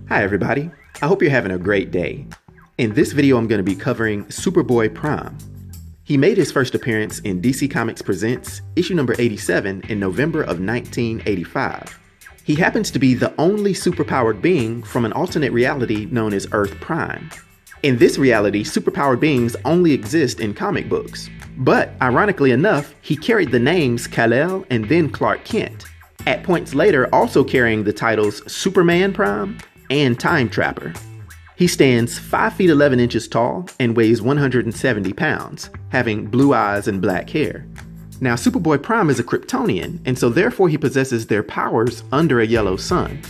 Hi everybody, I hope you're having a great day. In this video I'm going to be covering Superboy Prime. He made his first appearance in DC Comics Presents issue number 87 in November of 1985. He happens to be the only superpowered being from an alternate reality known as Earth Prime. In this reality, superpowered beings only exist in comic books. But, ironically enough, he carried the names Kal-El and then Clark Kent, at points later also carrying the titles Superman Prime and Time Trapper. He stands 5 feet 11 inches tall and weighs 170 pounds, having blue eyes and black hair. Now, Superboy Prime is a Kryptonian, and so therefore he possesses their powers under a yellow sun.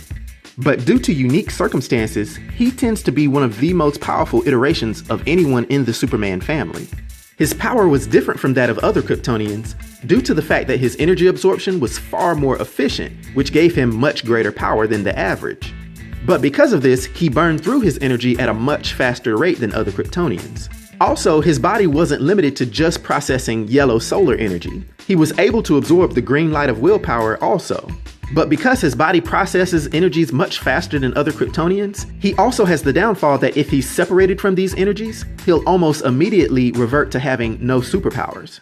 But due to unique circumstances, he tends to be one of the most powerful iterations of anyone in the Superman family. His power was different from that of other Kryptonians due to the fact that his energy absorption was far more efficient, which gave him much greater power than the average. But because of this, he burned through his energy at a much faster rate than other Kryptonians. Also, his body wasn't limited to just processing yellow solar energy. He was able to absorb the green light of willpower also. But because his body processes energies much faster than other Kryptonians, he also has the downfall that if he's separated from these energies, he'll almost immediately revert to having no superpowers.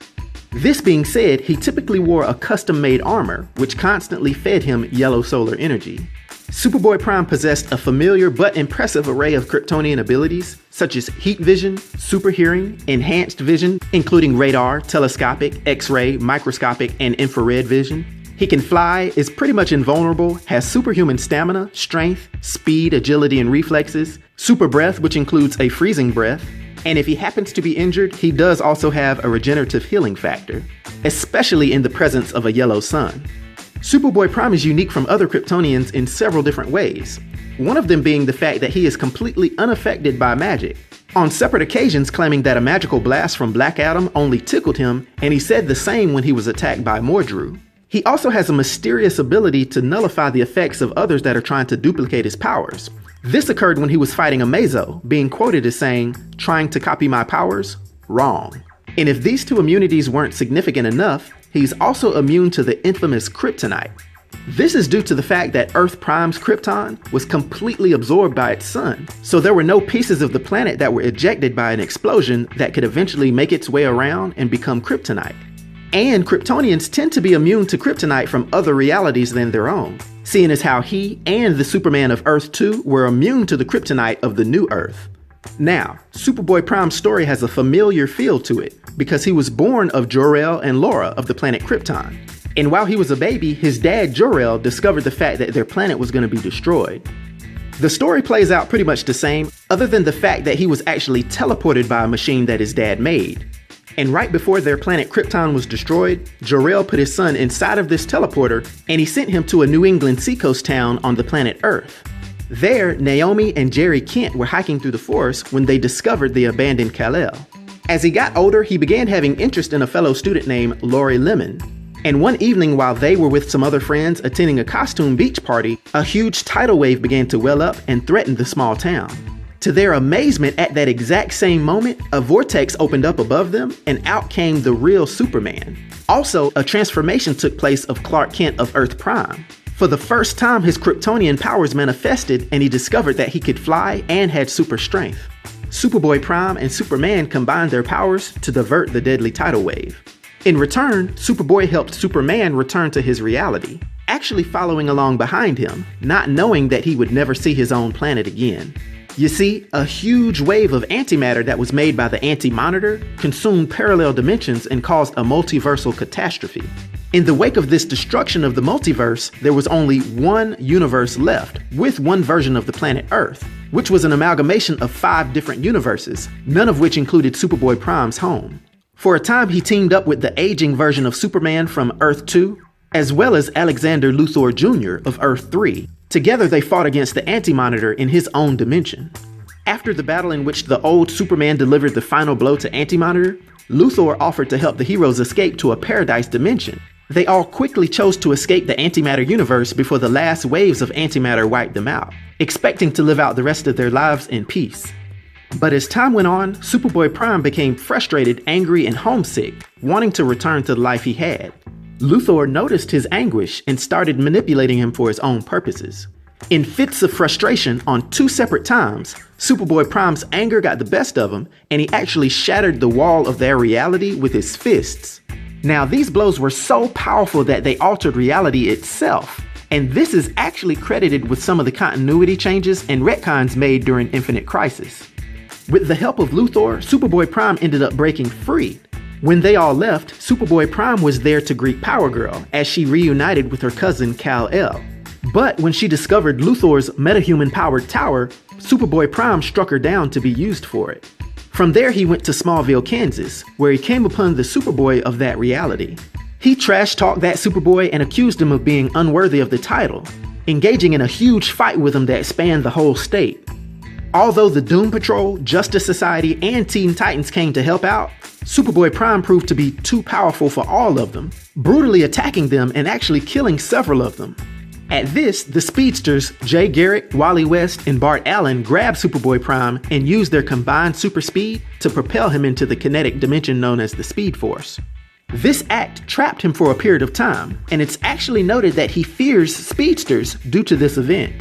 This being said, he typically wore a custom-made armor, which constantly fed him yellow solar energy. Superboy Prime possessed a familiar but impressive array of Kryptonian abilities, such as heat vision, super hearing, enhanced vision, including radar, telescopic, X-ray, microscopic, and infrared vision. He can fly, is pretty much invulnerable, has superhuman stamina, strength, speed, agility, and reflexes, super breath, which includes a freezing breath, and if he happens to be injured, he does also have a regenerative healing factor, especially in the presence of a yellow sun. Superboy Prime is unique from other Kryptonians in several different ways, one of them being the fact that he is completely unaffected by magic, on separate occasions claiming that a magical blast from Black Adam only tickled him, and he said the same when he was attacked by Mordru. He also has a mysterious ability to nullify the effects of others that are trying to duplicate his powers. This occurred when he was fighting Amazo, being quoted as saying, "Trying to copy my powers? Wrong." And if these two immunities weren't significant enough, he's also immune to the infamous Kryptonite. This is due to the fact that Earth Prime's Krypton was completely absorbed by its sun, so there were no pieces of the planet that were ejected by an explosion that could eventually make its way around and become Kryptonite. And Kryptonians tend to be immune to Kryptonite from other realities than their own, seeing as how he and the Superman of Earth 2 were immune to the Kryptonite of the new Earth. Now, Superboy Prime's story has a familiar feel to it, because he was born of Jor-El and Lara of the planet Krypton. And while he was a baby, his dad Jor-El discovered the fact that their planet was going to be destroyed. The story plays out pretty much the same, other than the fact that he was actually teleported by a machine that his dad made. And right before their planet Krypton was destroyed, Jor-El put his son inside of this teleporter, and he sent him to a New England seacoast town on the planet Earth. There, Naomi and Jerry Kent were hiking through the forest when they discovered the abandoned Kal-El. As he got older, he began having interest in a fellow student named Lori Lemon. And one evening while they were with some other friends attending a costume beach party, a huge tidal wave began to well up and threatened the small town. To their amazement, at that exact same moment, a vortex opened up above them and out came the real Superman. Also, a transformation took place of Clark Kent of Earth Prime. For the first time, his Kryptonian powers manifested and he discovered that he could fly and had super strength. Superboy Prime and Superman combined their powers to divert the deadly tidal wave. In return, Superboy helped Superman return to his reality, actually following along behind him, not knowing that he would never see his own planet again. You see, a huge wave of antimatter that was made by the Anti-Monitor consumed parallel dimensions and caused a multiversal catastrophe. In the wake of this destruction of the multiverse, there was only one universe left, with one version of the planet Earth, which was an amalgamation of 5 different universes, none of which included Superboy Prime's home. For a time, he teamed up with the aging version of Superman from Earth 2, as well as Alexander Luthor Jr. of Earth 3. Together, they fought against the Anti-Monitor in his own dimension. After the battle in which the old Superman delivered the final blow to Anti-Monitor, Luthor offered to help the heroes escape to a paradise dimension. They all quickly chose to escape the antimatter universe before the last waves of antimatter wiped them out, expecting to live out the rest of their lives in peace. But as time went on, Superboy Prime became frustrated, angry, and homesick, wanting to return to the life he had. Luthor noticed his anguish and started manipulating him for his own purposes. In fits of frustration on 2 separate times, Superboy Prime's anger got the best of him, and he actually shattered the wall of their reality with his fists. Now, these blows were so powerful that they altered reality itself, and this is actually credited with some of the continuity changes and retcons made during Infinite Crisis. With the help of Luthor, Superboy Prime ended up breaking free. When they all left, Superboy Prime was there to greet Power Girl as she reunited with her cousin Kal-El. But when she discovered Luthor's metahuman-powered tower, Superboy Prime struck her down to be used for it. From there, he went to Smallville, Kansas, where he came upon the Superboy of that reality. He trash-talked that Superboy and accused him of being unworthy of the title, engaging in a huge fight with him that spanned the whole state. Although the Doom Patrol, Justice Society, and Teen Titans came to help out, Superboy Prime proved to be too powerful for all of them, brutally attacking them and actually killing several of them. At this, the speedsters Jay Garrick, Wally West, and Bart Allen grabbed Superboy Prime and used their combined super speed to propel him into the kinetic dimension known as the Speed Force. This act trapped him for a period of time, and it's actually noted that he fears speedsters due to this event.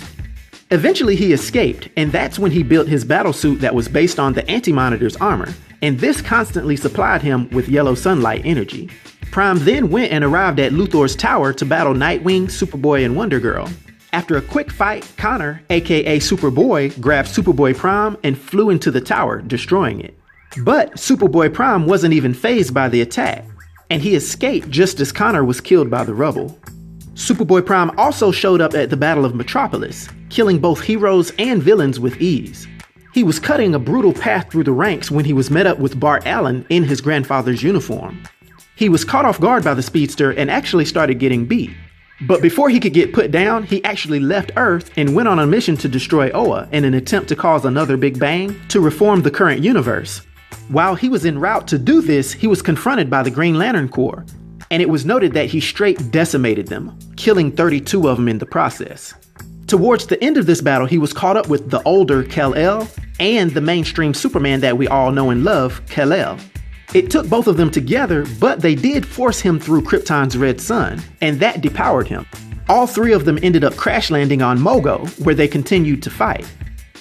Eventually he escaped, and that's when he built his battlesuit that was based on the Anti-Monitor's armor, and this constantly supplied him with yellow sunlight energy. Prime then went and arrived at Luthor's tower to battle Nightwing, Superboy, and Wonder Girl. After a quick fight, Connor, aka Superboy, grabbed Superboy Prime and flew into the tower, destroying it. But Superboy Prime wasn't even fazed by the attack, and he escaped just as Connor was killed by the rubble. Superboy Prime also showed up at the Battle of Metropolis, killing both heroes and villains with ease. He was cutting a brutal path through the ranks when he was met up with Bart Allen in his grandfather's uniform. He was caught off guard by the speedster and actually started getting beat. But before he could get put down, he actually left Earth and went on a mission to destroy Oa in an attempt to cause another Big Bang to reform the current universe. While he was en route to do this, he was confronted by the Green Lantern Corps, and it was noted that he straight decimated them, killing 32 of them in the process. Towards the end of this battle, he was caught up with the older Kal-El and the mainstream Superman that we all know and love, Kal-El. It took both of them together, but they did force him through Krypton's red sun, and that depowered him. All 3 of them ended up crash landing on Mogo, where they continued to fight.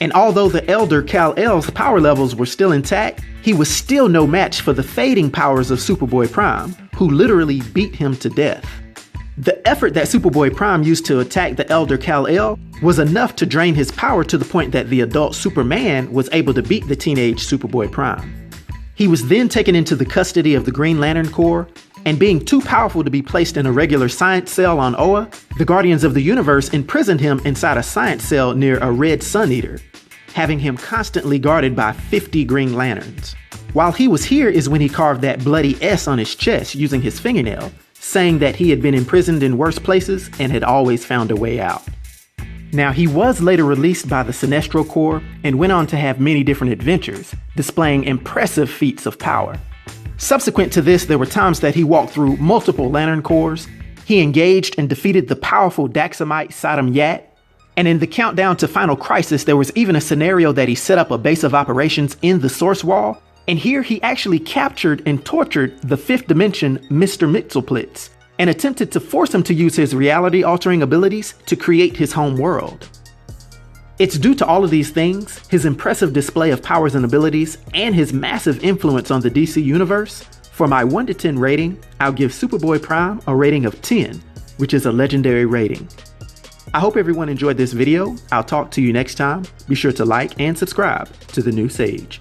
And although the elder Kal-El's power levels were still intact, he was still no match for the fading powers of Superboy Prime, who literally beat him to death. The effort that Superboy Prime used to attack the elder Kal-El was enough to drain his power to the point that the adult Superman was able to beat the teenage Superboy Prime. He was then taken into the custody of the Green Lantern Corps, and being too powerful to be placed in a regular science cell on Oa, the Guardians of the Universe imprisoned him inside a science cell near a red Sun Eater, having him constantly guarded by 50 Green Lanterns. While he was here is when he carved that bloody S on his chest using his fingernail, saying that he had been imprisoned in worse places and had always found a way out. Now, he was later released by the Sinestro Corps and went on to have many different adventures, displaying impressive feats of power. Subsequent to this, there were times that he walked through multiple Lantern Corps, he engaged and defeated the powerful Daxamite Sodom Yat, and in the countdown to Final Crisis, there was even a scenario that he set up a base of operations in the Source Wall, and here he actually captured and tortured the 5th dimension Mr. Mxyzptlk, and attempted to force him to use his reality-altering abilities to create his home world. It's due to all of these things, his impressive display of powers and abilities, and his massive influence on the DC Universe, for my 1 to 10 rating, I'll give Superboy Prime a rating of 10, which is a legendary rating. I hope everyone enjoyed this video. I'll talk to you next time. Be sure to like and subscribe to The New Sage.